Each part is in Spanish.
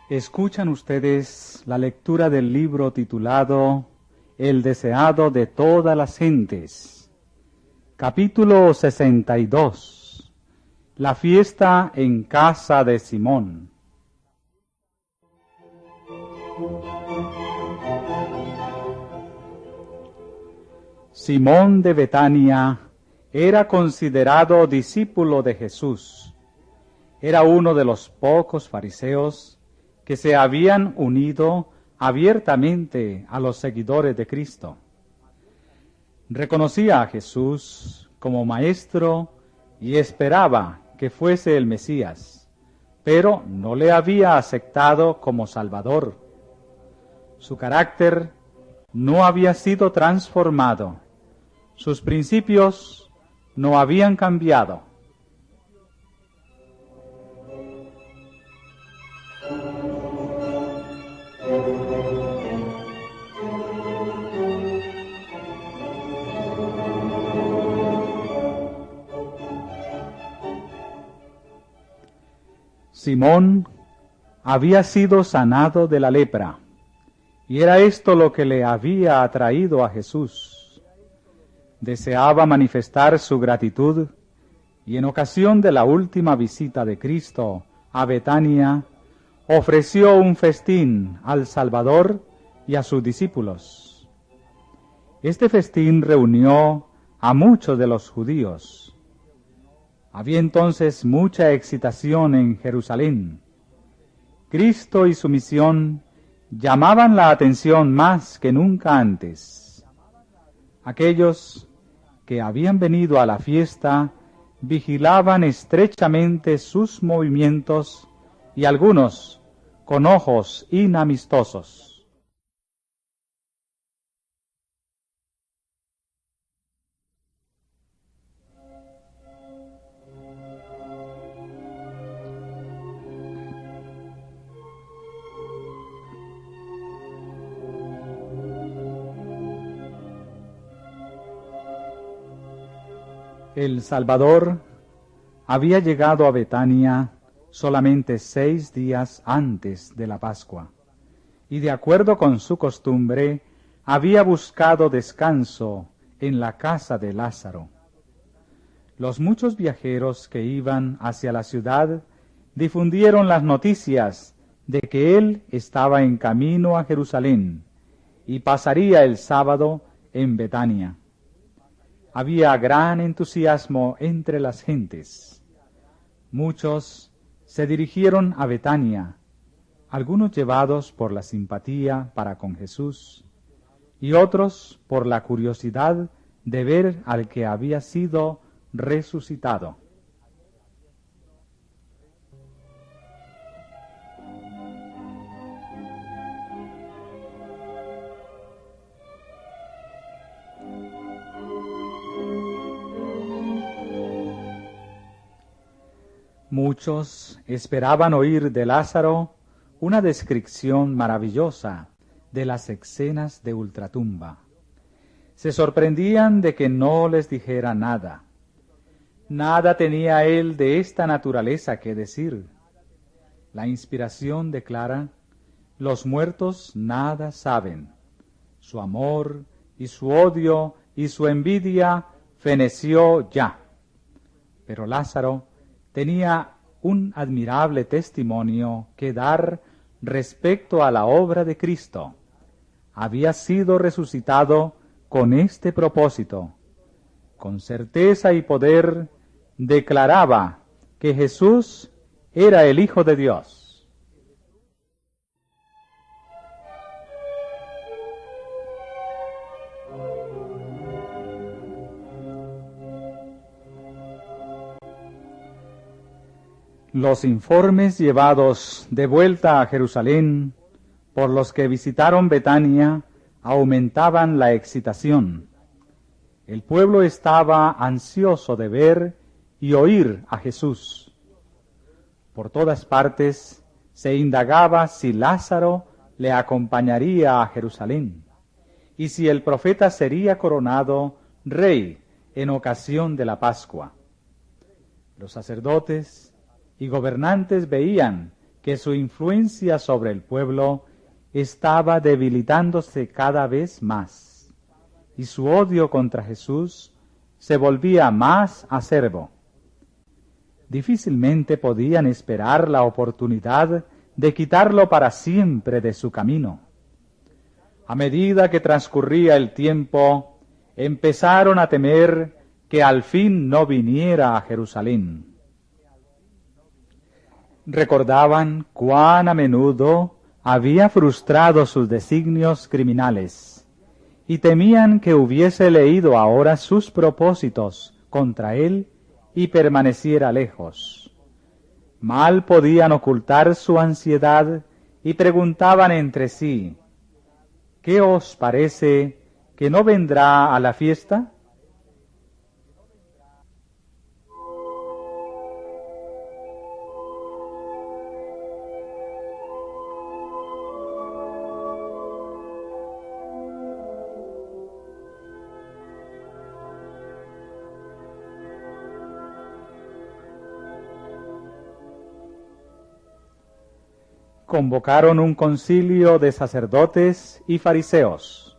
Escuchan ustedes la lectura del libro titulado El deseado de todas las gentes. Capítulo 62. La fiesta en casa de Simón. Simón de Betania era considerado discípulo de Jesús. Era uno de los pocos fariseos que se habían unido abiertamente a los seguidores de Cristo. Reconocía a Jesús como maestro y esperaba que fuese el Mesías, pero no le había aceptado como Salvador. Su carácter no había sido transformado, sus principios no habían cambiado. Simón había sido sanado de la lepra, y era esto lo que le había atraído a Jesús. Deseaba manifestar su gratitud, y en ocasión de la última visita de Cristo a Betania, ofreció un festín al Salvador y a sus discípulos. Este festín reunió a muchos de los judíos. Había entonces mucha excitación en Jerusalén. Cristo y su misión llamaban la atención más que nunca antes. Aquellos que habían venido a la fiesta vigilaban estrechamente sus movimientos y algunos con ojos inamistosos. El Salvador había llegado a Betania solamente 6 días antes de la Pascua, y de acuerdo con su costumbre, había buscado descanso en la casa de Lázaro. Los muchos viajeros que iban hacia la ciudad difundieron las noticias de que él estaba en camino a Jerusalén y pasaría el sábado en Betania. Había gran entusiasmo entre las gentes. Muchos se dirigieron a Betania, algunos llevados por la simpatía para con Jesús y otros por la curiosidad de ver al que había sido resucitado. Muchos esperaban oír de Lázaro una descripción maravillosa de las escenas de ultratumba. Se sorprendían de que no les dijera nada. Nada tenía él de esta naturaleza que decir. La inspiración declara: los muertos nada saben. Su amor y su odio y su envidia feneció ya. Pero Lázaro tenía un admirable testimonio que dar respecto a la obra de Cristo. Había sido resucitado con este propósito. Con certeza y poder declaraba que Jesús era el Hijo de Dios. Los informes llevados de vuelta a Jerusalén por los que visitaron Betania aumentaban la excitación. El pueblo estaba ansioso de ver y oír a Jesús. Por todas partes se indagaba si Lázaro le acompañaría a Jerusalén y si el profeta sería coronado rey en ocasión de la Pascua. Los sacerdotes y gobernantes veían que su influencia sobre el pueblo estaba debilitándose cada vez más, y su odio contra Jesús se volvía más acerbo. Difícilmente podían esperar la oportunidad de quitarlo para siempre de su camino. A medida que transcurría el tiempo, empezaron a temer que al fin no viniera a Jerusalén. Recordaban cuán a menudo había frustrado sus designios criminales y temían que hubiese leído ahora sus propósitos contra él y permaneciera lejos. Mal podían ocultar su ansiedad y preguntaban entre sí: ¿qué os parece que no vendrá a la fiesta? Convocaron un concilio de sacerdotes y fariseos.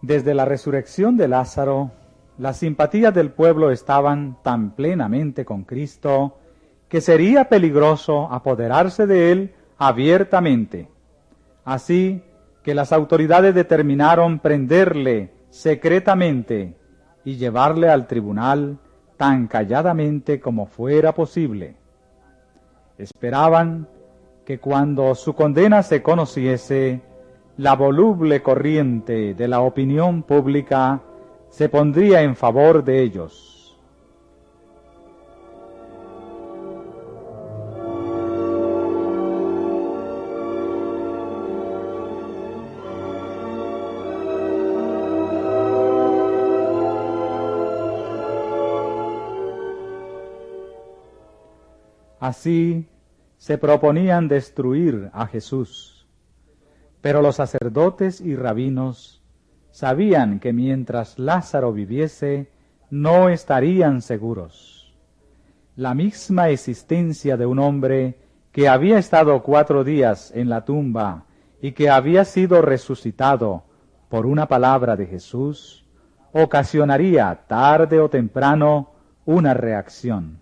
Desde la resurrección de Lázaro, las simpatías del pueblo estaban tan plenamente con Cristo que sería peligroso apoderarse de él abiertamente. Así que las autoridades determinaron prenderle secretamente y llevarle al tribunal tan calladamente como fuera posible. Esperaban que cuando su condena se conociese, la voluble corriente de la opinión pública se pondría en favor de ellos. Así, se proponían destruir a Jesús, pero los sacerdotes y rabinos sabían que mientras Lázaro viviese, no estarían seguros. La misma existencia de un hombre que había estado 4 días en la tumba y que había sido resucitado por una palabra de Jesús, ocasionaría tarde o temprano una reacción.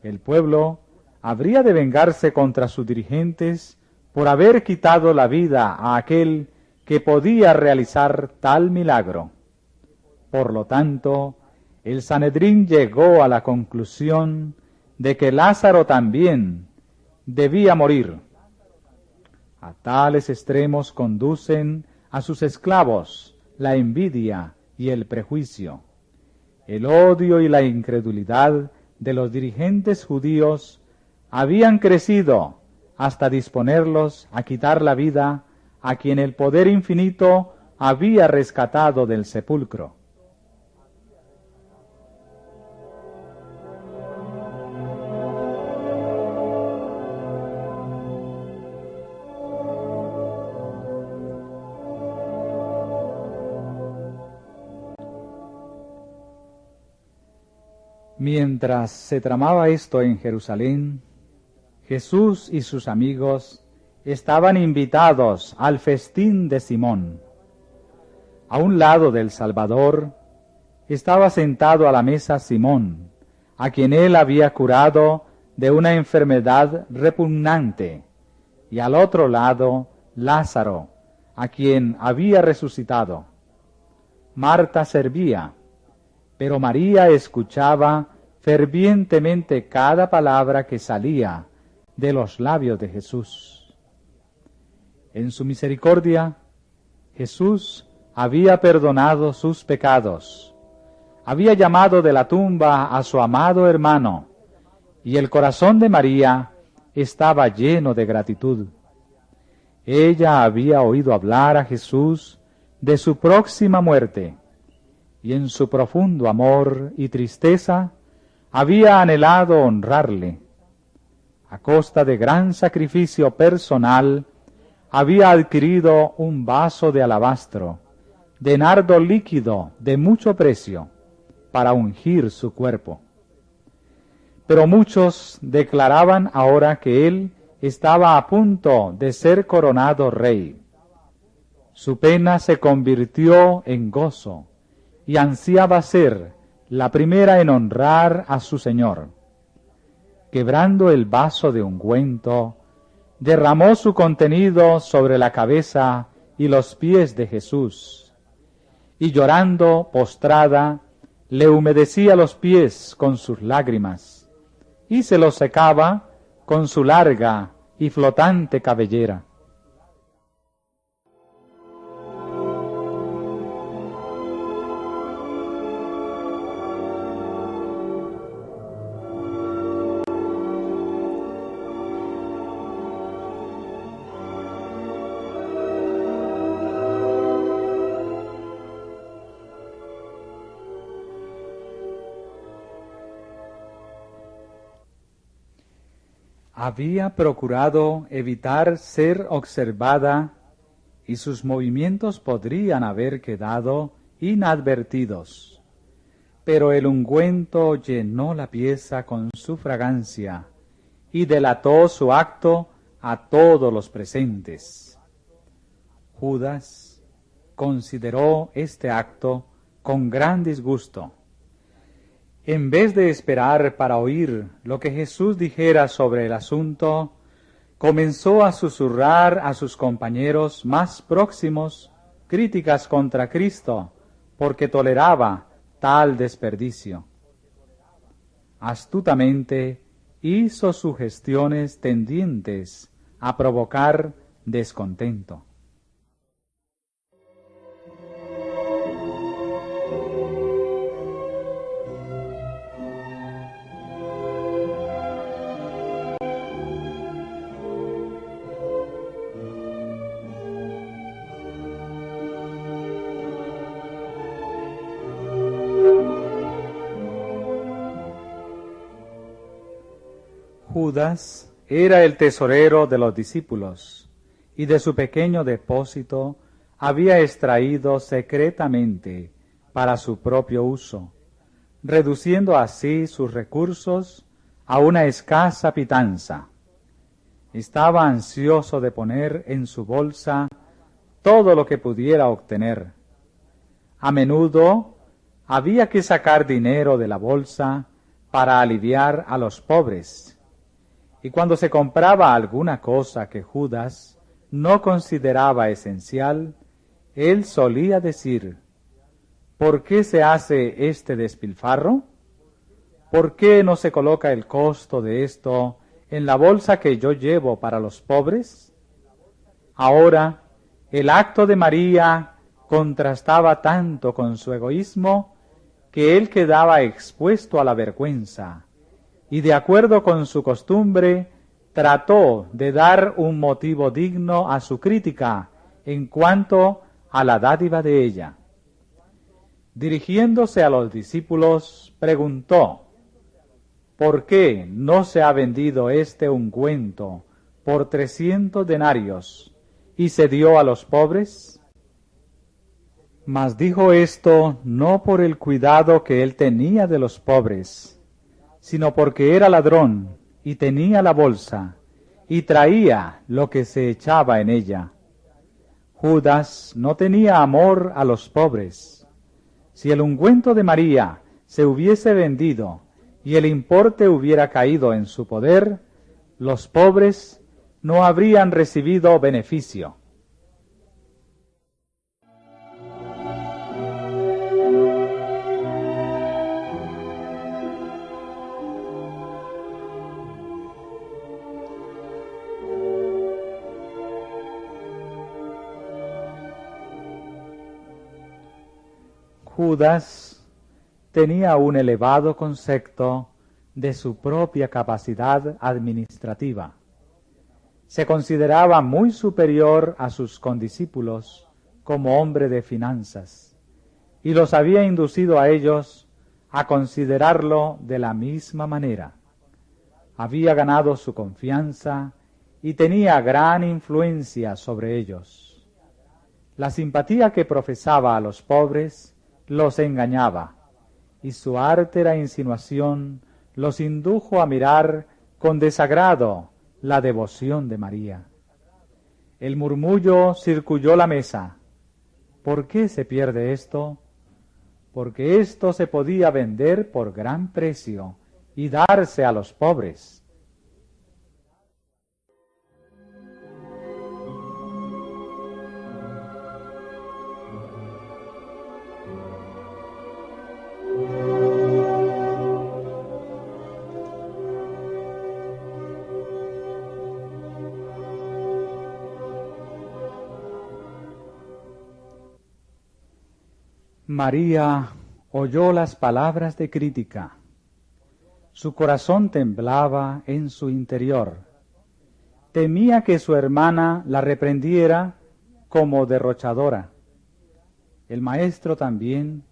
El pueblo habría de vengarse contra sus dirigentes por haber quitado la vida a aquel que podía realizar tal milagro. Por lo tanto, el Sanedrín llegó a la conclusión de que Lázaro también debía morir. A tales extremos conducen a sus esclavos la envidia y el prejuicio. El odio y la incredulidad de los dirigentes judíos habían crecido hasta disponerlos a quitar la vida a quien el poder infinito había rescatado del sepulcro. Mientras se tramaba esto en Jerusalén, Jesús y sus amigos estaban invitados al festín de Simón. A un lado del Salvador estaba sentado a la mesa Simón, a quien él había curado de una enfermedad repugnante, y al otro lado Lázaro, a quien había resucitado. Marta servía, pero María escuchaba fervientemente cada palabra que salía de los labios de Jesús. En su misericordia, Jesús había perdonado sus pecados, había llamado de la tumba a su amado hermano, y el corazón de María estaba lleno de gratitud. Ella había oído hablar a Jesús de su próxima muerte, y en su profundo amor y tristeza había anhelado honrarle. A costa de gran sacrificio personal, había adquirido un vaso de alabastro, de nardo líquido de mucho precio, para ungir su cuerpo. pero muchos declaraban ahora que él estaba a punto de ser coronado rey. Su pena se convirtió en gozo y ansiaba ser la primera en honrar a su Señor. Quebrando el vaso de ungüento, derramó su contenido sobre la cabeza y los pies de Jesús, y llorando, postrada, le humedecía los pies con sus lágrimas, y se los secaba con su larga y flotante cabellera. Había procurado evitar ser observada y sus movimientos podrían haber quedado inadvertidos, pero el ungüento llenó la pieza con su fragancia y delató su acto a todos los presentes. Judas consideró este acto con gran disgusto. En vez de esperar para oír lo que Jesús dijera sobre el asunto, comenzó a susurrar a sus compañeros más próximos críticas contra Cristo porque toleraba tal desperdicio. Astutamente hizo sugestiones tendientes a provocar descontento. Judas era el tesorero de los discípulos, y de su pequeño depósito había extraído secretamente para su propio uso, reduciendo así sus recursos a una escasa pitanza. Estaba ansioso de poner en su bolsa todo lo que pudiera obtener. A menudo había que sacar dinero de la bolsa para aliviar a los pobres. Y cuando se compraba alguna cosa que Judas no consideraba esencial, él solía decir: ¿por qué se hace este despilfarro? ¿Por qué no se coloca el costo de esto en la bolsa que yo llevo para los pobres? Ahora, el acto de María contrastaba tanto con su egoísmo que él quedaba expuesto a la vergüenza, y de acuerdo con su costumbre, trató de dar un motivo digno a su crítica en cuanto a la dádiva de ella. Dirigiéndose a los discípulos, preguntó: ¿por qué no se ha vendido este ungüento por 300 denarios y se dio a los pobres? Mas dijo esto no por el cuidado que él tenía de los pobres, sino porque era ladrón y tenía la bolsa y traía lo que se echaba en ella. Judas no tenía amor a los pobres. Si el ungüento de María se hubiese vendido y el importe hubiera caído en su poder, los pobres no habrían recibido beneficio. Judas tenía un elevado concepto de su propia capacidad administrativa. Se consideraba muy superior a sus condiscípulos como hombre de finanzas, y los había inducido a ellos a considerarlo de la misma manera. Había ganado su confianza y tenía gran influencia sobre ellos. La simpatía que profesaba a los pobres los engañaba, y su ártera insinuación los indujo a mirar con desagrado la devoción de María. El murmullo circulló la mesa. ¿Por qué se pierde esto? Porque esto se podía vender por gran precio y darse a los pobres. María oyó las palabras de crítica. Su corazón temblaba en su interior. Temía que su hermana la reprendiera como derrochadora. El maestro también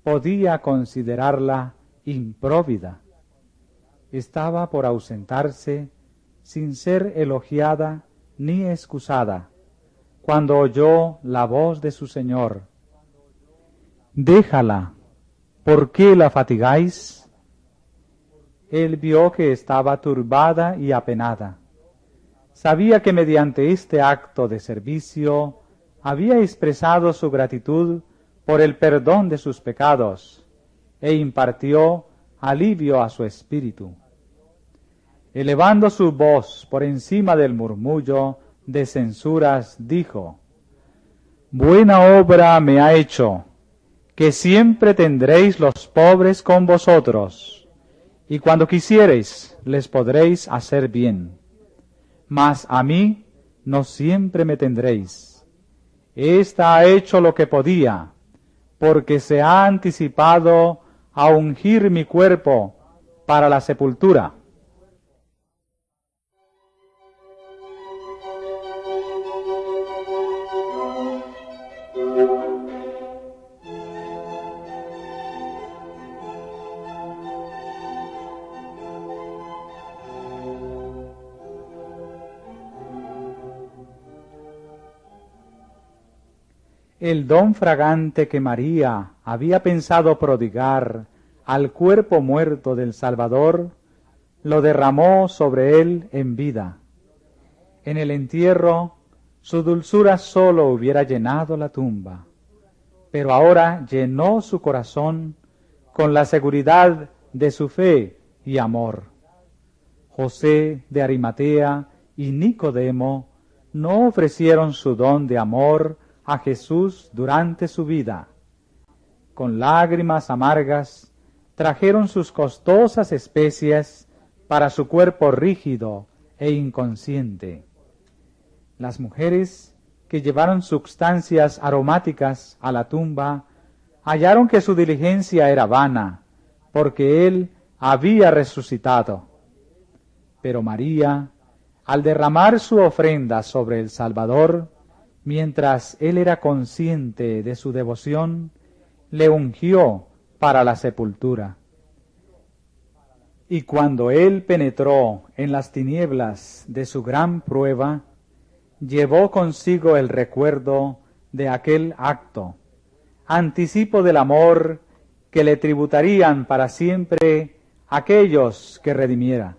podía considerarla impróvida. Estaba por ausentarse sin ser elogiada ni excusada, cuando oyó la voz de su Señor. Déjala, ¿por qué la fatigáis? Él vio que estaba turbada y apenada. Sabía que mediante este acto de servicio había expresado su gratitud por el perdón de sus pecados e impartió alivio a su espíritu. Elevando su voz por encima del murmullo de censuras, dijo: Buena obra me ha hecho, que siempre tendréis los pobres con vosotros, y cuando quisiereis les podréis hacer bien. Mas a mí no siempre me tendréis. Ésta ha hecho lo que podía, porque se ha anticipado a ungir mi cuerpo para la sepultura. El don fragante que María había pensado prodigar al cuerpo muerto del Salvador, lo derramó sobre él en vida. En el entierro, su dulzura sólo hubiera llenado la tumba, pero ahora llenó su corazón con la seguridad de su fe y amor. José de Arimatea y Nicodemo no ofrecieron su don de amor a Jesús durante su vida. Con lágrimas amargas trajeron sus costosas especias para su cuerpo rígido e inconsciente. Las mujeres que llevaron sustancias aromáticas a la tumba hallaron que su diligencia era vana, porque él había resucitado. Pero María, al derramar su ofrenda sobre el Salvador, mientras él era consciente de su devoción, le ungió para la sepultura. Y cuando él penetró en las tinieblas de su gran prueba, llevó consigo el recuerdo de aquel acto, anticipo del amor que le tributarían para siempre aquellos que redimiera.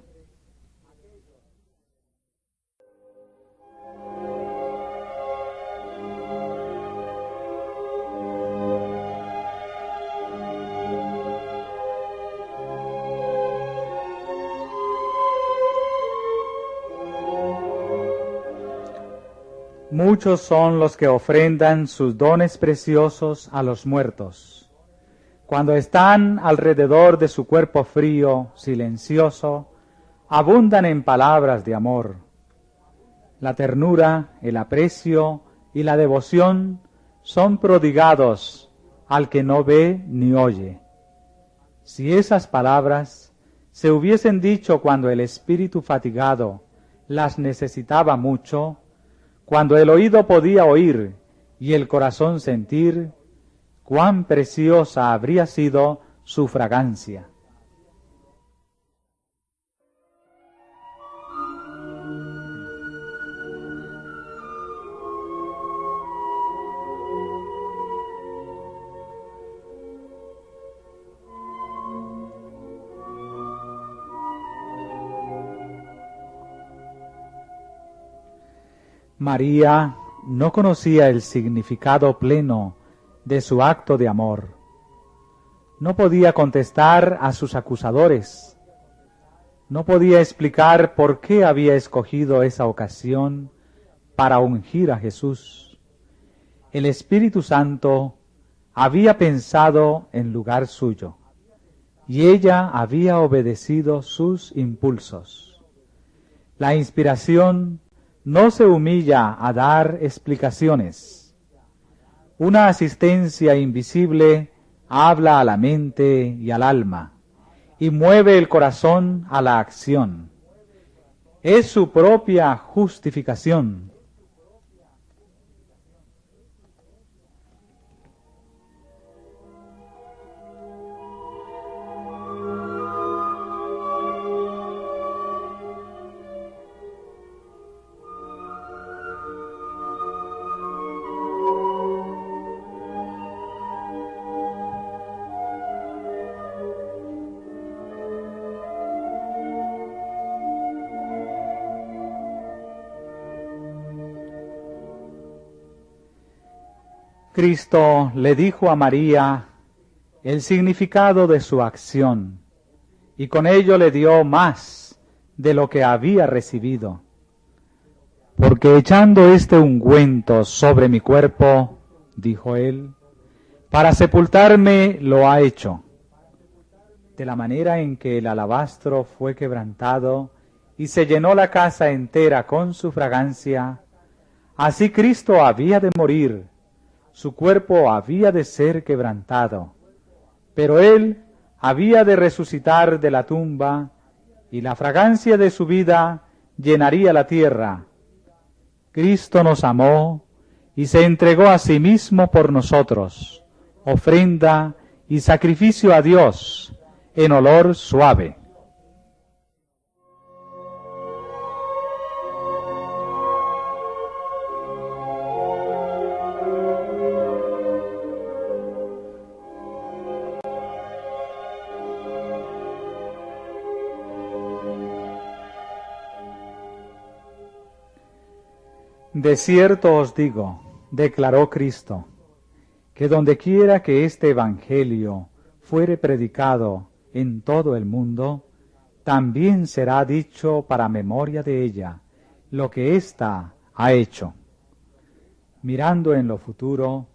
Muchos son los que ofrendan sus dones preciosos a los muertos. Cuando están alrededor de su cuerpo frío, silencioso, abundan en palabras de amor. La ternura, el aprecio y la devoción son prodigados al que no ve ni oye. Si esas palabras se hubiesen dicho cuando el espíritu fatigado las necesitaba mucho, cuando el oído podía oír y el corazón sentir, cuán preciosa habría sido su fragancia. María no conocía el significado pleno de su acto de amor. No podía contestar a sus acusadores. No podía explicar por qué había escogido esa ocasión para ungir a Jesús. El Espíritu Santo había pensado en lugar suyo, y ella había obedecido sus impulsos. La inspiración no se humilla a dar explicaciones. Una asistencia invisible habla a la mente y al alma, y mueve el corazón a la acción. Es su propia justificación. Cristo le dijo a María el significado de su acción, y con ello le dio más de lo que había recibido. Porque echando este ungüento sobre mi cuerpo, dijo él, para sepultarme lo ha hecho. De la manera en que el alabastro fue quebrantado y se llenó la casa entera con su fragancia, así Cristo había de morir, su cuerpo había de ser quebrantado, pero él había de resucitar de la tumba, y la fragancia de su vida llenaría la tierra. Cristo nos amó y se entregó a sí mismo por nosotros, ofrenda y sacrificio a Dios en olor suave. De cierto os digo, declaró Cristo, que dondequiera que este Evangelio fuere predicado en todo el mundo, también será dicho para memoria de ella lo que ésta ha hecho. Mirando en lo futuro,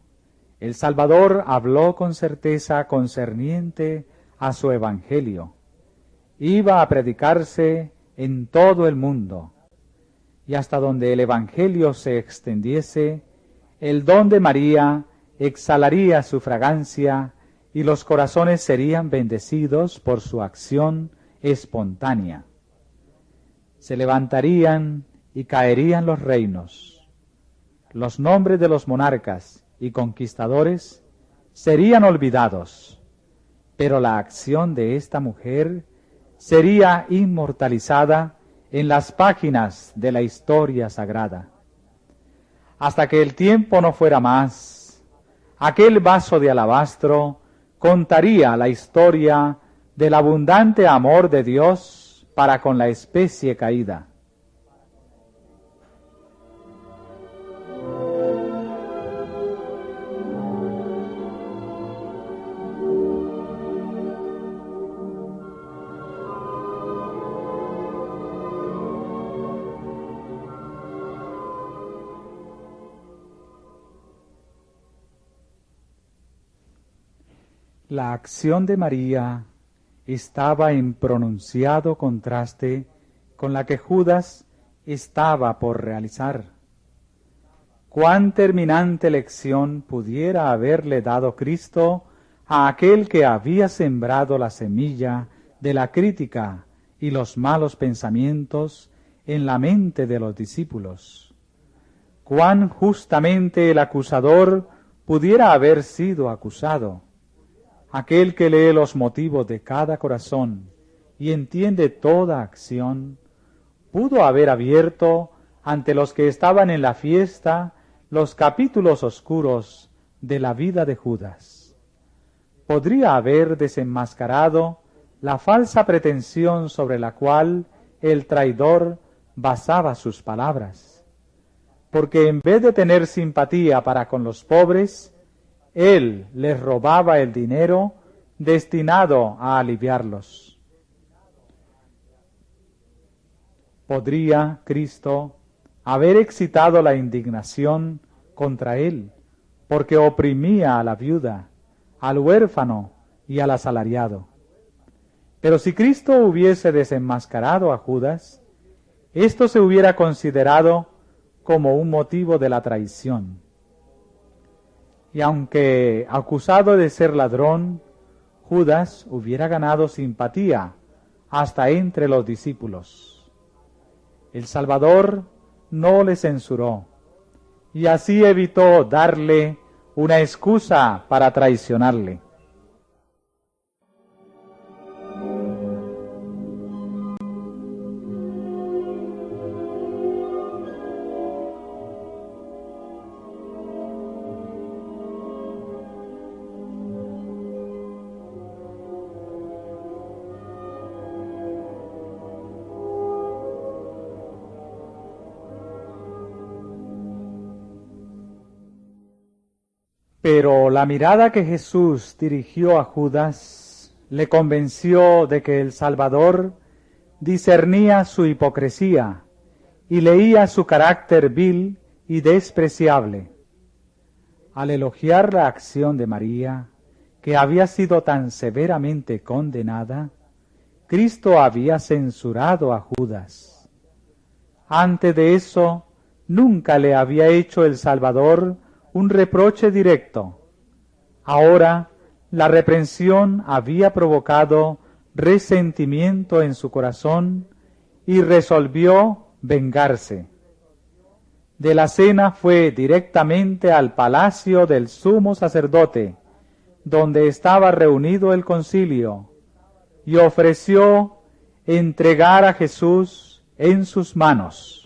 el Salvador habló con certeza concerniente a su Evangelio. Iba a predicarse en todo el mundo, y hasta donde el Evangelio se extendiese, el don de María exhalaría su fragancia y los corazones serían bendecidos por su acción espontánea. Se levantarían y caerían los reinos. Los nombres de los monarcas y conquistadores serían olvidados, pero la acción de esta mujer sería inmortalizada en las páginas de la historia sagrada. Hasta que el tiempo no fuera más, aquel vaso de alabastro contaría la historia del abundante amor de Dios para con la especie caída. La acción de María estaba en pronunciado contraste con la que Judas estaba por realizar. Cuán terminante lección pudiera haberle dado Cristo a aquel que había sembrado la semilla de la crítica y los malos pensamientos en la mente de los discípulos. Cuán justamente el acusador pudiera haber sido acusado. Aquel que lee los motivos de cada corazón y entiende toda acción, pudo haber abierto ante los que estaban en la fiesta los capítulos oscuros de la vida de Judas. Podría haber desenmascarado la falsa pretensión sobre la cual el traidor basaba sus palabras. porque en vez de tener simpatía para con los pobres, él les robaba el dinero destinado a aliviarlos. ¿Podría Cristo haber excitado la indignación contra él, porque oprimía a la viuda, al huérfano y al asalariado? Pero si Cristo hubiese desenmascarado a Judas, esto se hubiera considerado como un motivo de la traición. Y aunque acusado de ser ladrón, Judas hubiera ganado simpatía hasta entre los discípulos. El Salvador no le censuró, y así evitó darle una excusa para traicionarle. Pero la mirada que Jesús dirigió a Judas le convenció de que el Salvador discernía su hipocresía y leía su carácter vil y despreciable. Al elogiar la acción de María, que había sido tan severamente condenada, Cristo había censurado a Judas. Antes de eso, nunca le había hecho el Salvador un reproche directo. Ahora, la reprensión había provocado resentimiento en su corazón y resolvió vengarse. De la cena fue directamente al palacio del sumo sacerdote, donde estaba reunido el concilio, y ofreció entregar a Jesús en sus manos.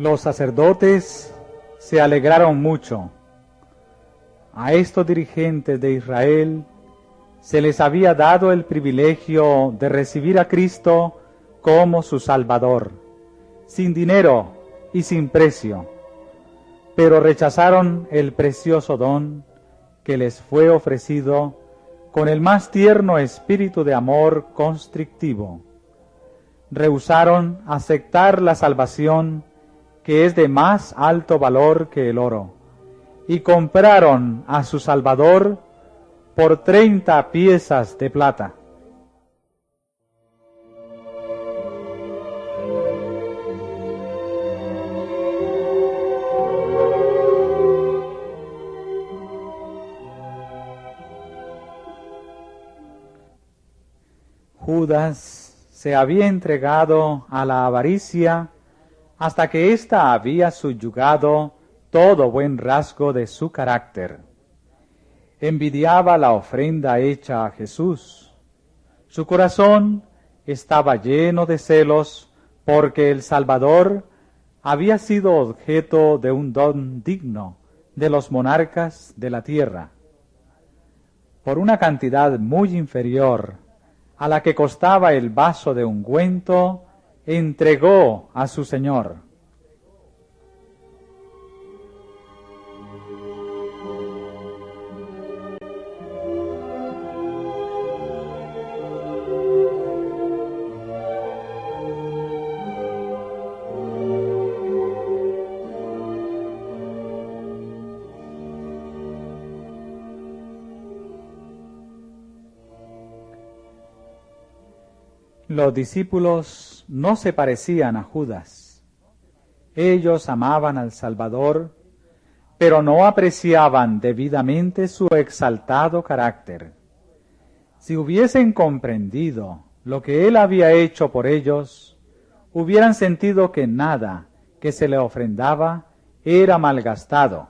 Los sacerdotes se alegraron mucho. A estos dirigentes de Israel se les había dado el privilegio de recibir a Cristo como su Salvador, sin dinero y sin precio, pero rechazaron el precioso don que les fue ofrecido con el más tierno espíritu de amor constrictivo. Rehusaron aceptar la salvación que es de más alto valor que el oro, y compraron a su Salvador por 30 piezas de plata. Judas se había entregado a la avaricia hasta que ésta había subyugado todo buen rasgo de su carácter. Envidiaba la ofrenda hecha a Jesús. Su corazón estaba lleno de celos porque el Salvador había sido objeto de un don digno de los monarcas de la tierra. Por una cantidad muy inferior a la que costaba el vaso de ungüento, entregó a su Señor. Los discípulos no se parecían a Judas. Ellos amaban al Salvador, pero no apreciaban debidamente su exaltado carácter. Si hubiesen comprendido lo que él había hecho por ellos, hubieran sentido que nada que se le ofrendaba era malgastado.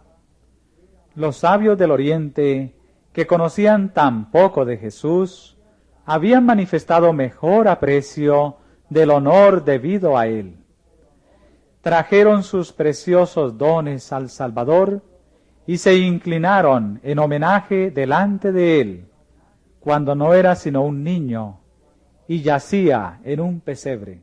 Los sabios del Oriente, que conocían tan poco de Jesús, habían manifestado mejor aprecio del honor debido a él. Trajeron sus preciosos dones al Salvador y se inclinaron en homenaje delante de él, cuando no era sino un niño y yacía en un pesebre.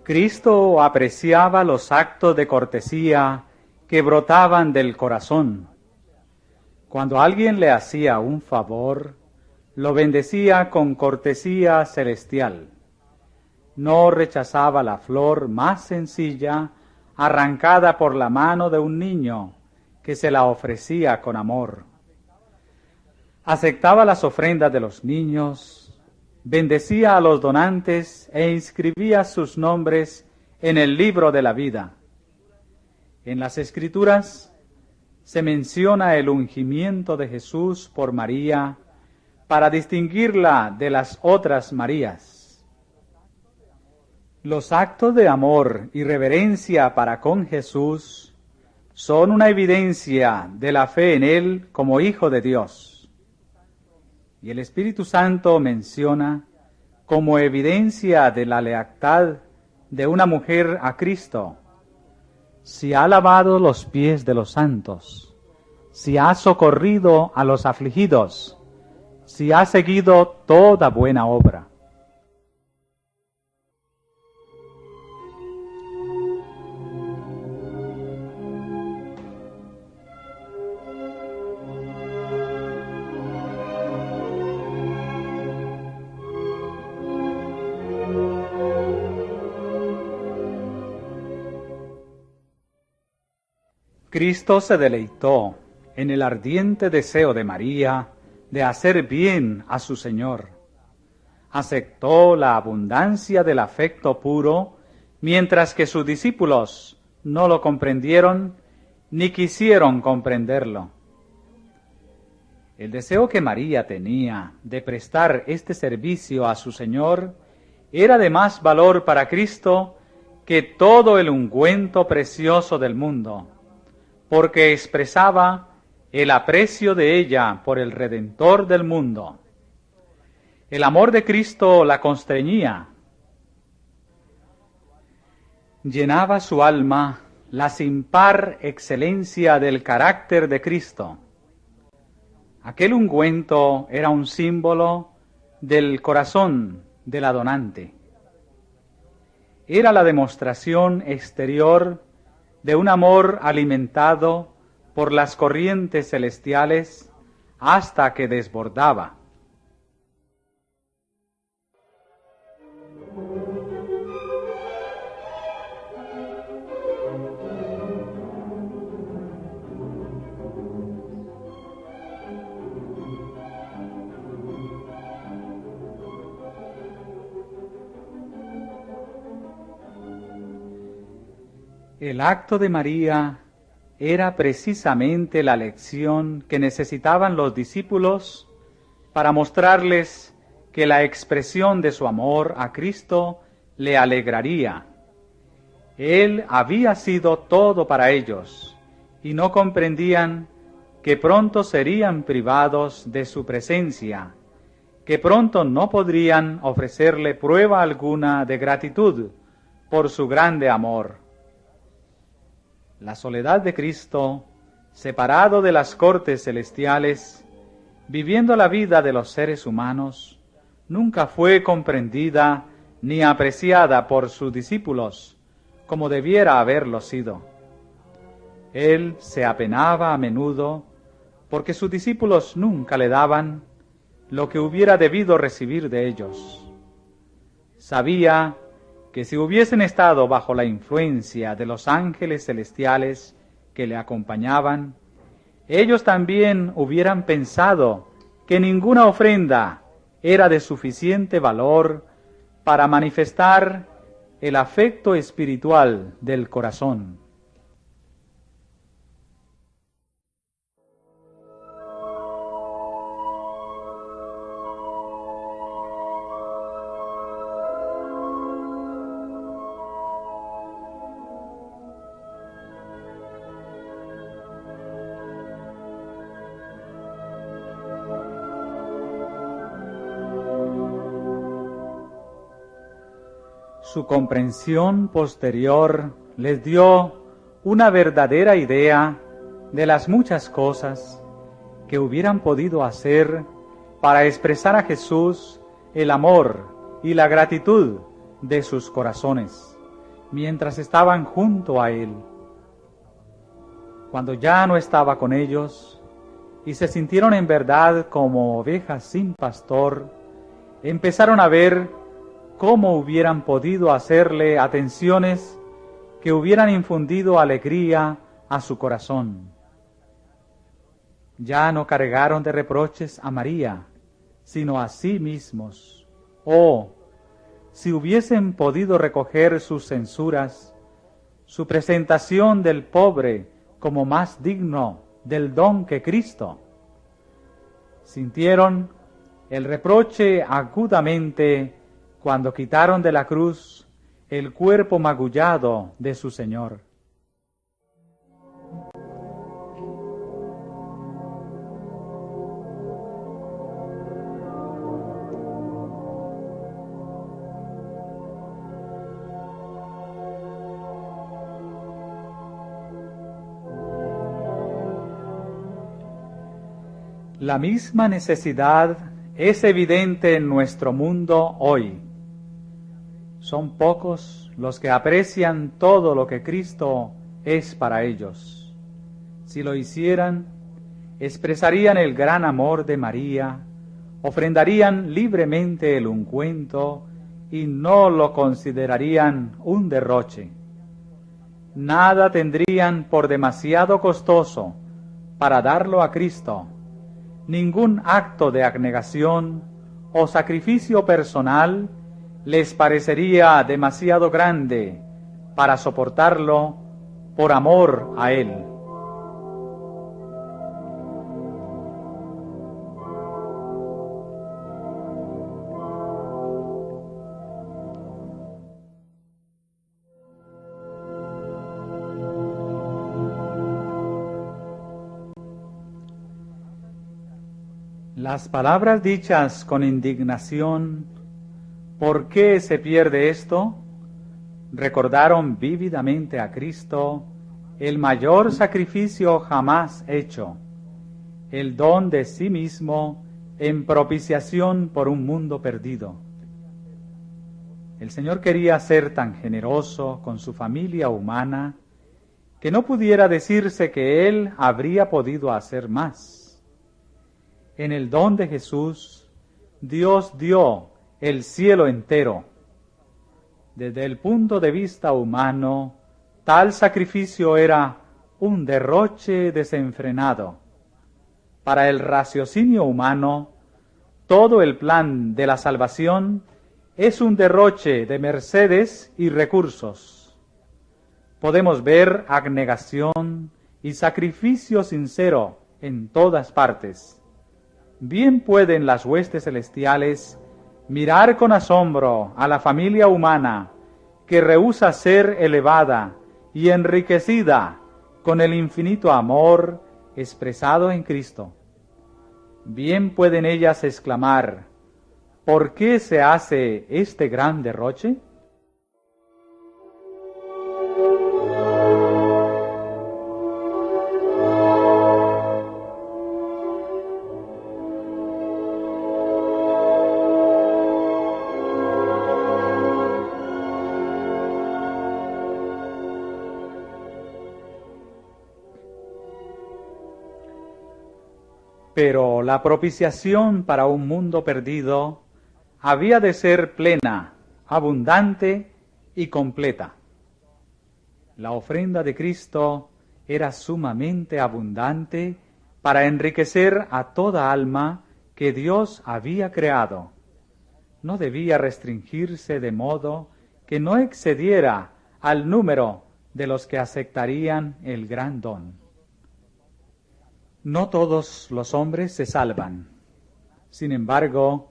Cristo apreciaba los actos de cortesía que brotaban del corazón. Cuando alguien le hacía un favor, lo bendecía con cortesía celestial. No rechazaba la flor más sencilla, arrancada por la mano de un niño que se la ofrecía con amor. Aceptaba las ofrendas de los niños, bendecía a los donantes e inscribía sus nombres en el libro de la vida. En las Escrituras se menciona el ungimiento de Jesús por María para distinguirla de las otras Marías. Los actos de amor y reverencia para con Jesús son una evidencia de la fe en Él como Hijo de Dios. Y el Espíritu Santo menciona como evidencia de la lealtad de una mujer a Cristo: si ha lavado los pies de los santos, si ha socorrido a los afligidos, si ha seguido toda buena obra. Cristo se deleitó en el ardiente deseo de María de hacer bien a su Señor. Aceptó la abundancia del afecto puro, mientras que sus discípulos no lo comprendieron ni quisieron comprenderlo. El deseo que María tenía de prestar este servicio a su Señor era de más valor para Cristo que todo el ungüento precioso del mundo, porque expresaba el aprecio de ella por el Redentor del mundo. El amor de Cristo la constreñía. Llenaba su alma la sin par excelencia del carácter de Cristo. Aquel ungüento era un símbolo del corazón de la donante. Era la demostración exterior de un amor alimentado por las corrientes celestiales hasta que desbordaba. El acto de María era precisamente la lección que necesitaban los discípulos para mostrarles que la expresión de su amor a Cristo le alegraría. Él había sido todo para ellos y no comprendían que pronto serían privados de su presencia, que pronto no podrían ofrecerle prueba alguna de gratitud por su grande amor. La soledad de Cristo, separado de las cortes celestiales, viviendo la vida de los seres humanos, nunca fue comprendida ni apreciada por sus discípulos como debiera haberlo sido. Él se apenaba a menudo porque sus discípulos nunca le daban lo que hubiera debido recibir de ellos. Sabía que si hubiesen estado bajo la influencia de los ángeles celestiales que le acompañaban, ellos también hubieran pensado que ninguna ofrenda era de suficiente valor para manifestar el afecto espiritual del corazón. Su comprensión posterior les dio una verdadera idea de las muchas cosas que hubieran podido hacer para expresar a Jesús el amor y la gratitud de sus corazones, mientras estaban junto a Él. Cuando ya no estaba con ellos, y se sintieron en verdad como ovejas sin pastor, empezaron a ver cómo hubieran podido hacerle atenciones que hubieran infundido alegría a su corazón. Ya no cargaron de reproches a María, sino a sí mismos. Oh, si hubiesen podido recoger sus censuras, su presentación del pobre como más digno del don que Cristo. Sintieron el reproche agudamente cuando quitaron de la cruz el cuerpo magullado de su Señor. La misma necesidad es evidente en nuestro mundo hoy. Son pocos los que aprecian todo lo que Cristo es para ellos. Si lo hicieran, expresarían el gran amor de María, ofrendarían libremente el ungüento y no lo considerarían un derroche. Nada tendrían por demasiado costoso para darlo a Cristo. Ningún acto de abnegación o sacrificio personal les parecería demasiado grande para soportarlo por amor a Él. Las palabras dichas con indignación, ¿por qué se pierde esto?, recordaron vívidamente a Cristo el mayor sacrificio jamás hecho, el don de sí mismo en propiciación por un mundo perdido. El Señor quería ser tan generoso con su familia humana que no pudiera decirse que Él habría podido hacer más. En el don de Jesús, Dios dio el cielo entero. Desde el punto de vista humano, tal sacrificio era un derroche desenfrenado. Para el raciocinio humano, todo el plan de la salvación es un derroche de mercedes y recursos. Podemos ver abnegación y sacrificio sincero en todas partes. Bien pueden las huestes celestiales mirar con asombro a la familia humana que rehúsa ser elevada y enriquecida con el infinito amor expresado en Cristo. Bien pueden ellas exclamar: ¿por qué se hace este gran derroche? Pero la propiciación para un mundo perdido había de ser plena, abundante y completa. La ofrenda de Cristo era sumamente abundante para enriquecer a toda alma que Dios había creado. No debía restringirse de modo que no excediera al número de los que aceptarían el gran don. No todos los hombres se salvan. Sin embargo,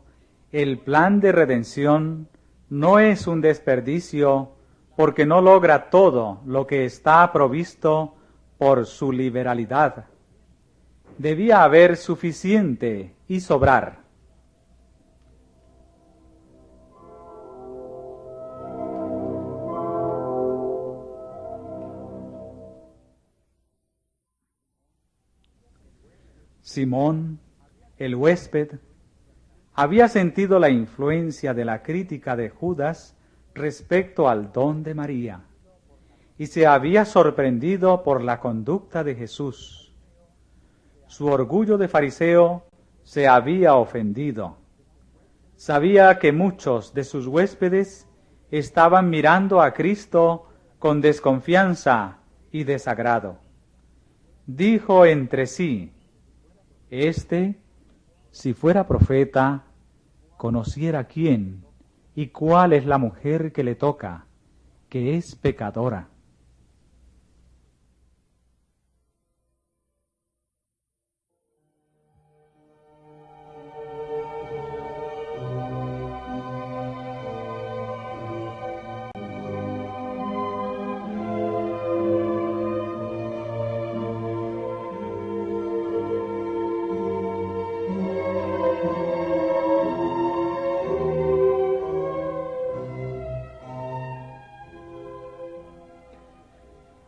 el plan de redención no es un desperdicio porque no logra todo lo que está provisto por su liberalidad. Debía haber suficiente y sobrar. Simón, el huésped, había sentido la influencia de la crítica de Judas respecto al don de María, y se había sorprendido por la conducta de Jesús. Su orgullo de fariseo se había ofendido. Sabía que muchos de sus huéspedes estaban mirando a Cristo con desconfianza y desagrado. Dijo entre sí: si fuera profeta, conociera quién y cuál es la mujer que le toca, que es pecadora.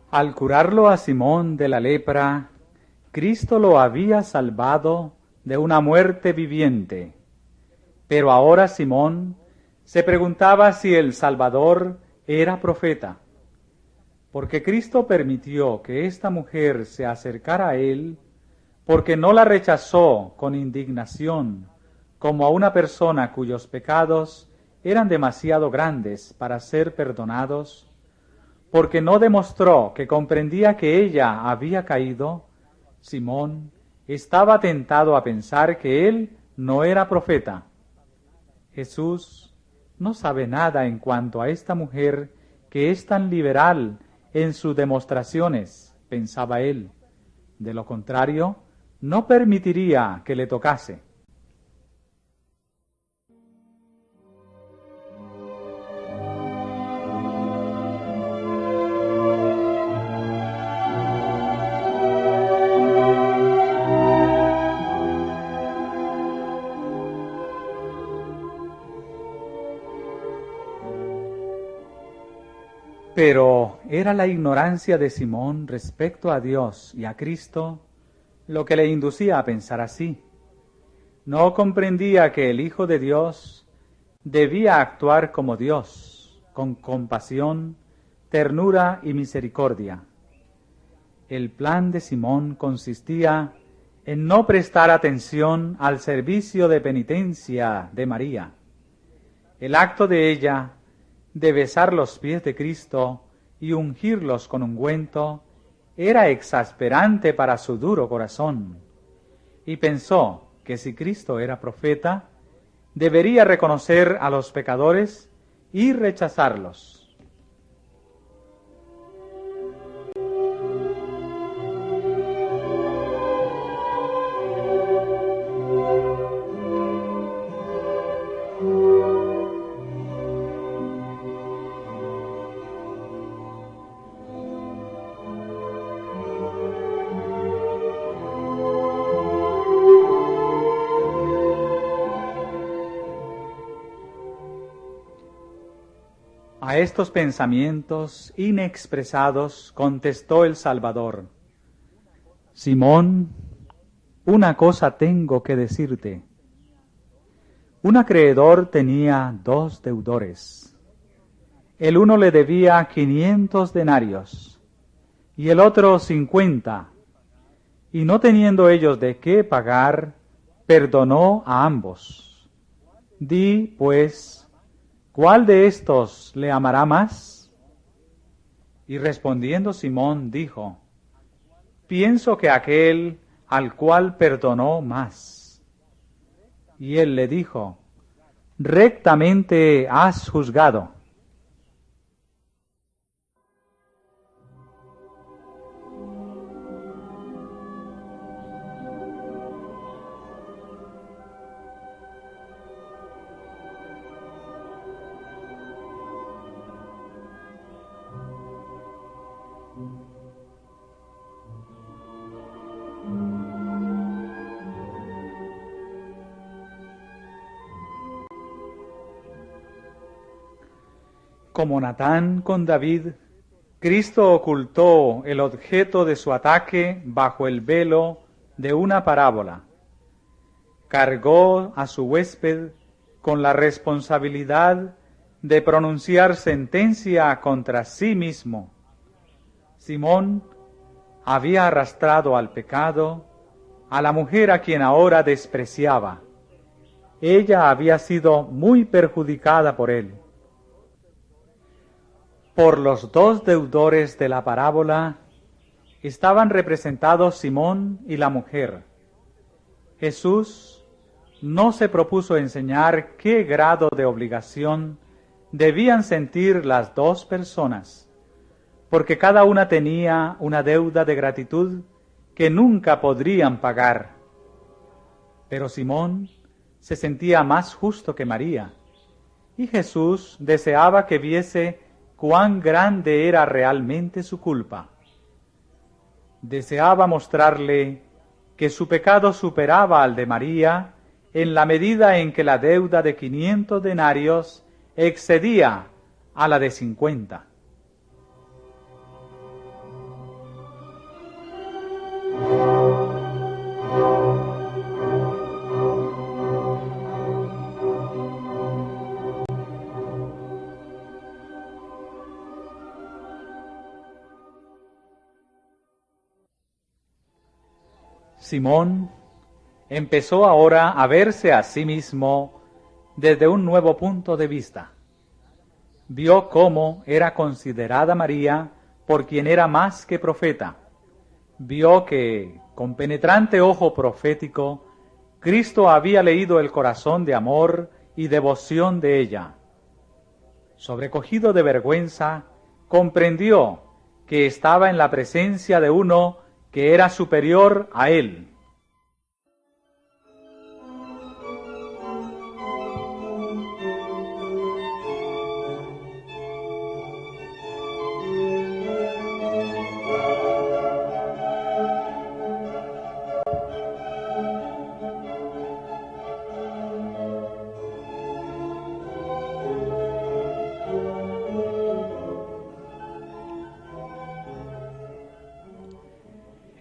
Al curarlo a Simón de la lepra, Cristo lo había salvado de una muerte viviente. Pero ahora Simón se preguntaba si el Salvador era profeta, porque Cristo permitió que esta mujer se acercara a él, porque no la rechazó con indignación como a una persona cuyos pecados eran demasiado grandes para ser perdonados, porque no demostró que comprendía que ella había caído. Simón estaba tentado a pensar que él no era profeta. Jesús no sabe nada en cuanto a esta mujer que es tan liberal en sus demostraciones, pensaba él. De lo contrario, no permitiría que le tocase. Pero era la ignorancia de Simón respecto a Dios y a Cristo lo que le inducía a pensar así. No comprendía que el Hijo de Dios debía actuar como Dios, con compasión, ternura y misericordia. El plan de Simón consistía en no prestar atención al servicio de penitencia de María. El acto de ella de besar los pies de Cristo y ungirlos con ungüento era exasperante para su duro corazón, y pensó que si Cristo era profeta, debería reconocer a los pecadores y rechazarlos. A estos pensamientos inexpresados contestó el Salvador: Simón, una cosa tengo que decirte. Un acreedor tenía 2 deudores. El uno le debía 500 denarios y el otro 50, y no teniendo ellos de qué pagar, perdonó a ambos. Di, pues, ¿cuál de estos le amará más? Y respondiendo Simón dijo: pienso que aquel al cual perdonó más. Y él le dijo: rectamente has juzgado. Como Natán con David, Cristo ocultó el objeto de su ataque bajo el velo de una parábola. Cargó a su huésped con la responsabilidad de pronunciar sentencia contra sí mismo. Simón había arrastrado al pecado a la mujer a quien ahora despreciaba. Ella había sido muy perjudicada por él. Por los dos deudores de la parábola estaban representados Simón y la mujer. Jesús no se propuso enseñar qué grado de obligación debían sentir las dos personas, porque cada una tenía una deuda de gratitud que nunca podrían pagar. Pero Simón se sentía más justo que María, y Jesús deseaba que viese cuán grande era realmente su culpa. Deseaba mostrarle que su pecado superaba al de María en la medida en que la deuda de 500 denarios excedía a la de 50. Simón empezó ahora a verse a sí mismo desde un nuevo punto de vista. Vio cómo era considerada María por quien era más que profeta. Vio que, con penetrante ojo profético, Cristo había leído el corazón de amor y devoción de ella. Sobrecogido de vergüenza, comprendió que estaba en la presencia de uno que era superior a él.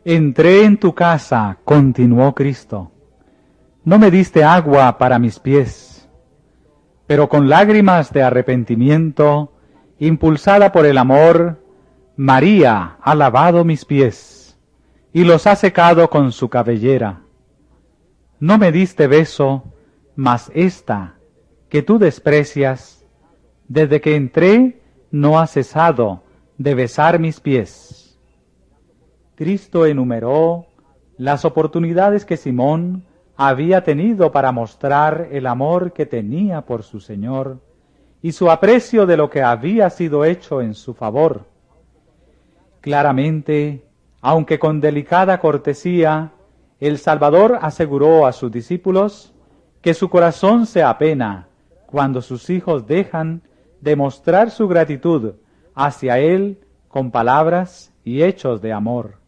Entré en tu casa, continuó Cristo. No me diste agua para mis pies, pero con lágrimas de arrepentimiento, impulsada por el amor, María ha lavado mis pies y los ha secado con su cabellera. No me diste beso, mas esta, que tú desprecias, desde que entré no ha cesado de besar mis pies. Cristo enumeró las oportunidades que Simón había tenido para mostrar el amor que tenía por su Señor y su aprecio de lo que había sido hecho en su favor. Claramente, aunque con delicada cortesía, el Salvador aseguró a sus discípulos que su corazón se apena cuando sus hijos dejan de mostrar su gratitud hacia Él con palabras y hechos de amor.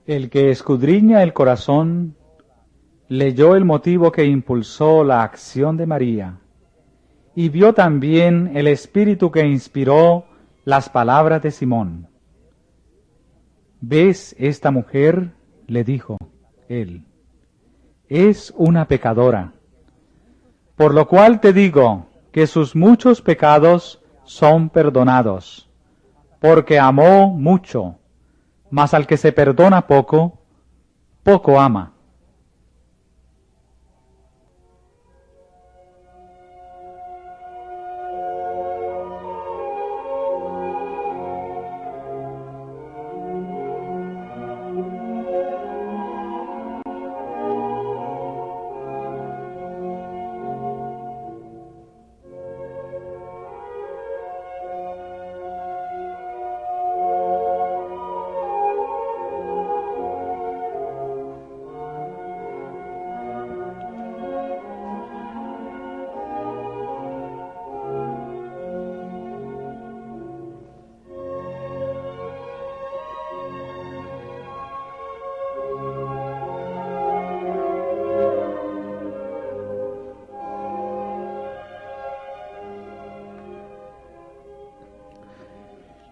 El que escudriña el corazón leyó el motivo que impulsó la acción de María y vio también el espíritu que inspiró las palabras de Simón. ¿Ves esta mujer?, le dijo él. Es una pecadora, por lo cual te digo que sus muchos pecados son perdonados, porque amó mucho. Mas al que se perdona poco, poco ama.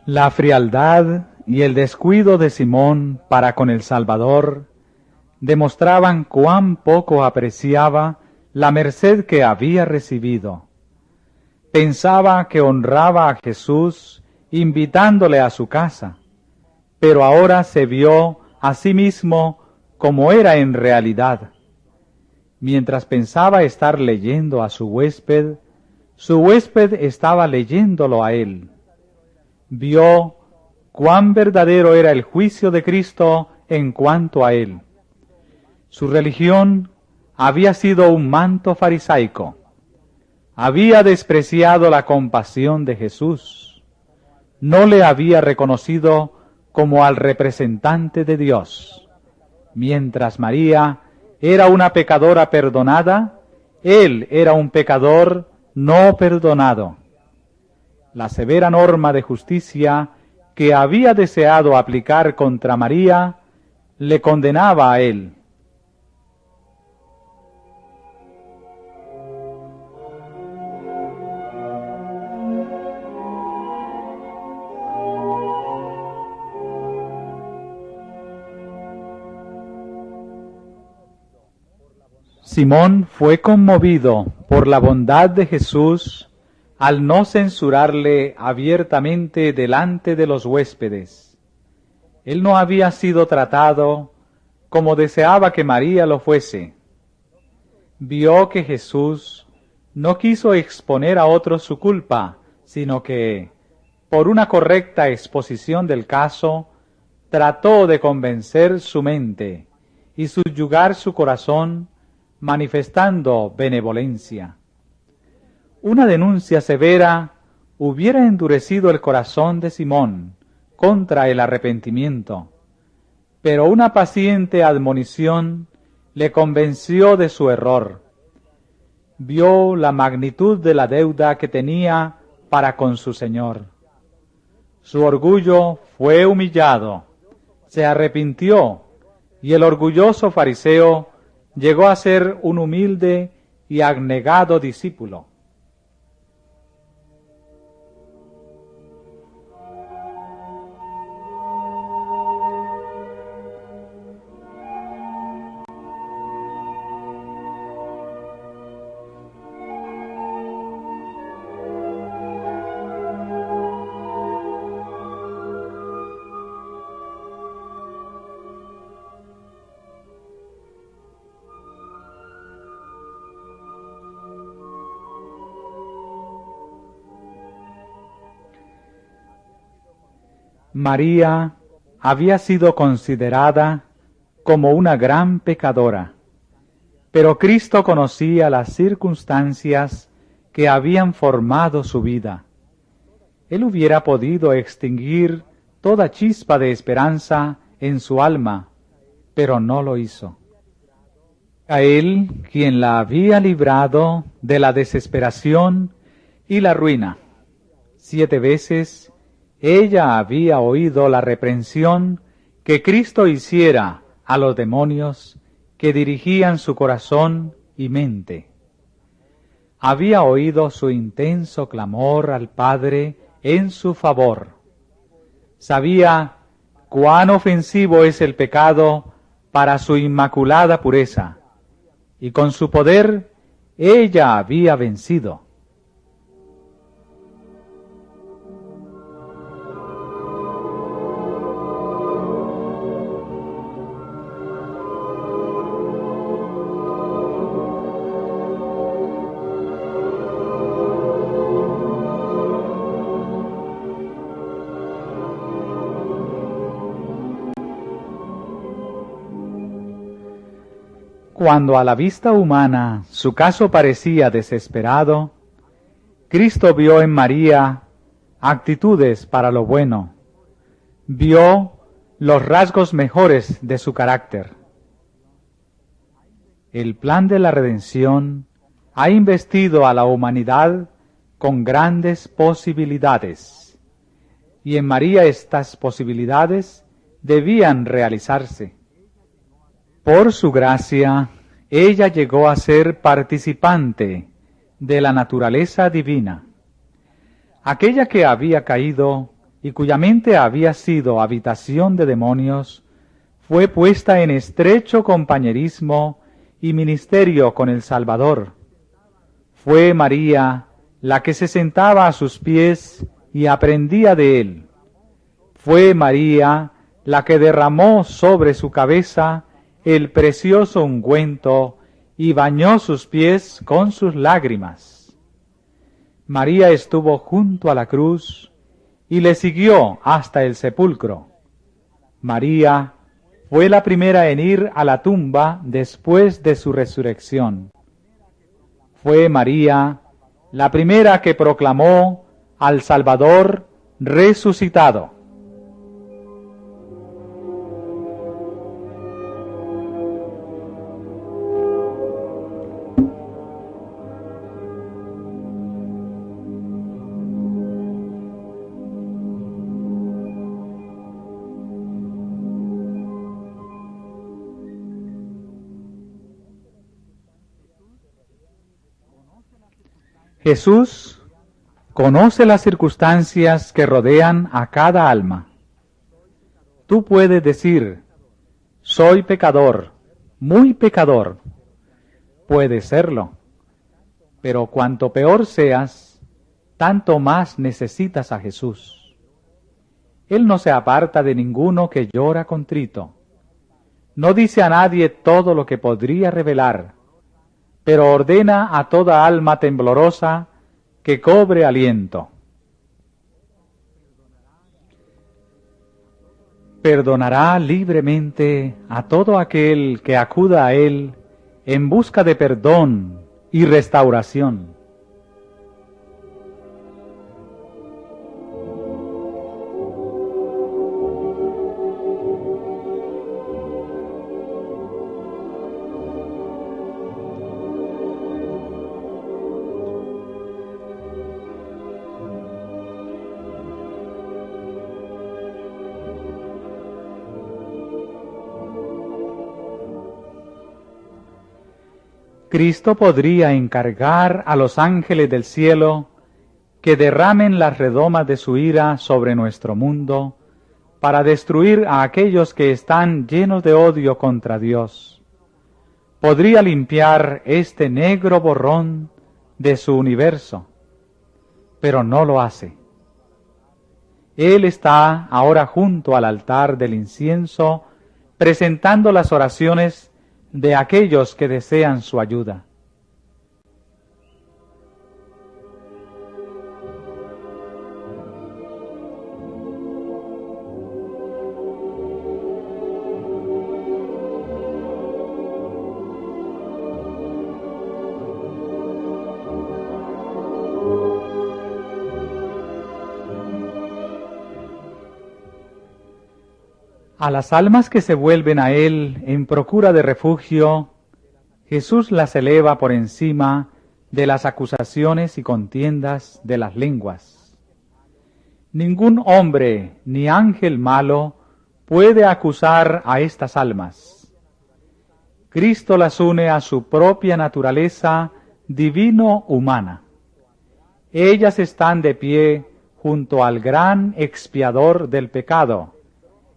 La frialdad y el descuido de Simón para con el Salvador demostraban cuán poco apreciaba la merced que había recibido. Pensaba que honraba a Jesús invitándole a su casa, pero ahora se vio a sí mismo como era en realidad. Mientras pensaba estar leyendo a su huésped estaba leyéndolo a él. Vio cuán verdadero era el juicio de Cristo en cuanto a él. Su religión había sido un manto farisaico. Había despreciado la compasión de Jesús. No le había reconocido como al representante de Dios. Mientras María era una pecadora perdonada, él era un pecador no perdonado. La severa norma de justicia que había deseado aplicar contra María le condenaba a él. Simón fue conmovido por la bondad de Jesús al no censurarle abiertamente delante de los huéspedes. Él no había sido tratado como deseaba que María lo fuese. Vio que Jesús no quiso exponer a otros su culpa, sino que, por una correcta exposición del caso, trató de convencer su mente y subyugar su corazón, manifestando benevolencia. Una denuncia severa hubiera endurecido el corazón de Simón contra el arrepentimiento, pero una paciente admonición le convenció de su error. Vio la magnitud de la deuda que tenía para con su Señor. Su orgullo fue humillado, se arrepintió, y el orgulloso fariseo llegó a ser un humilde y abnegado discípulo. María había sido considerada como una gran pecadora, pero Cristo conocía las circunstancias que habían formado su vida. Él hubiera podido extinguir toda chispa de esperanza en su alma, pero no lo hizo. A Él quien la había librado de la desesperación y la ruina. 7 veces ella había oído la reprensión que Cristo hiciera a los demonios que dirigían su corazón y mente. Había oído su intenso clamor al Padre en su favor. Sabía cuán ofensivo es el pecado para su inmaculada pureza, y con su poder ella había vencido. Cuando a la vista humana su caso parecía desesperado, Cristo vio en María actitudes para lo bueno, vio los rasgos mejores de su carácter. El plan de la redención ha investido a la humanidad con grandes posibilidades, y en María estas posibilidades debían realizarse. Por su gracia, ella llegó a ser participante de la naturaleza divina. Aquella que había caído y cuya mente había sido habitación de demonios, fue puesta en estrecho compañerismo y ministerio con el Salvador. Fue María la que se sentaba a sus pies y aprendía de él. Fue María la que derramó sobre su cabeza el precioso ungüento y bañó sus pies con sus lágrimas. María estuvo junto a la cruz y le siguió hasta el sepulcro. María fue la primera en ir a la tumba después de su resurrección. Fue María la primera que proclamó al Salvador resucitado. Jesús conoce las circunstancias que rodean a cada alma. Tú puedes decir, soy pecador, muy pecador. Puede serlo, pero cuanto peor seas, tanto más necesitas a Jesús. Él no se aparta de ninguno que llora contrito. No dice a nadie todo lo que podría revelar, pero ordena a toda alma temblorosa que cobre aliento. Perdonará libremente a todo aquel que acuda a Él en busca de perdón y restauración. Cristo podría encargar a los ángeles del cielo que derramen las redomas de su ira sobre nuestro mundo para destruir a aquellos que están llenos de odio contra Dios. Podría limpiar este negro borrón de su universo, pero no lo hace. Él está ahora junto al altar del incienso, presentando las oraciones de aquellos que desean su ayuda. A las almas que se vuelven a Él en procura de refugio, Jesús las eleva por encima de las acusaciones y contiendas de las lenguas. Ningún hombre ni ángel malo puede acusar a estas almas. Cristo las une a su propia naturaleza divino-humana. Ellas están de pie junto al gran expiador del pecado,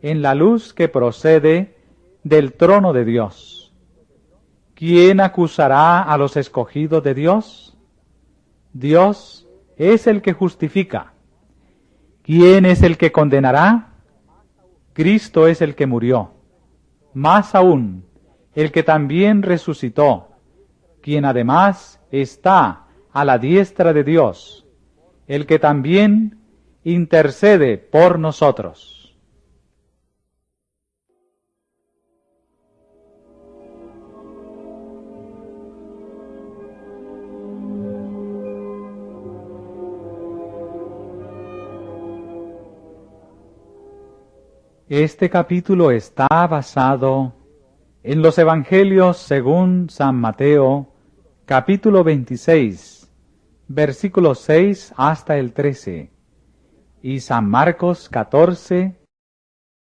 en la luz que procede del trono de Dios. ¿Quién acusará a los escogidos de Dios? Dios es el que justifica. ¿Quién es el que condenará? Cristo es el que murió. Más aún, el que también resucitó, quien además está a la diestra de Dios, el que también intercede por nosotros. Este capítulo está basado en los Evangelios según San Mateo, capítulo 26, versículos 6 hasta el 13, y San Marcos 14,